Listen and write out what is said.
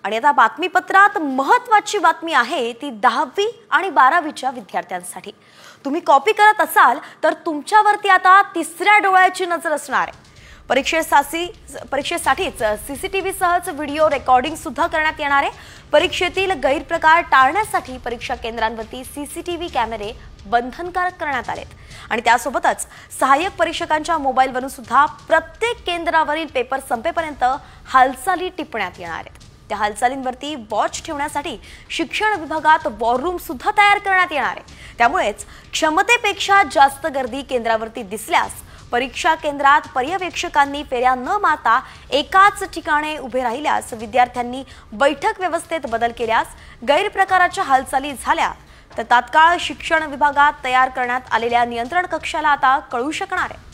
आणि आता बातमीपत्रात महत्त्वाची बातमी आहे ती 10वी आणि 12वीच्या विद्यार्थ्यांसाठी। तुम्ही कॉपी करत असाल तर तुमच्यावरती आता तिसऱ्या डोळ्याची नजर असणार आहे। परीक्षेसाठीच सीसीटीव्ही सहच व्हिडिओ रेकॉर्डिंग सुद्धा करण्यात येणार आहे। परीक्षेतील गैरप्रकार टाळण्यासाठी परीक्षा केंद्रांवरती सीसीटीव्ही कॅमेरे बंधनकारक करण्यात आलेत आणि त्यासोबतच सहाय्यक परीक्षकांच्या मोबाईलवरून सुद्धा प्रत्येक केंद्रावरील पेपर संपेपर्यंत हालचाली टिपण्यात येणार आहेत। त्या हालचालींवरती वॉच ठेवण्यासाठी शिक्षण विभागात वॉर रूम सुद्धा तयार करण्यात येणार आहे। त्यामुळेच क्षमतेपेक्षा जास्त गर्दी केंद्रावरती दिसल्यास परीक्षा केंद्रात पर्यवेक्षकांनी फेऱ्या न मारता एकाच ठिकाणी उभे राहिल्यास विद्यार्थ्यांनी बैठक व्यवस्थेत बदल केल्यास गैरप्रकाराच्या हालचाली झाल्या तर तात्काळ शिक्षण विभागात तयार करण्यात आलेल्या नियंत्रण कक्षाला आता कळू शकणार आहे।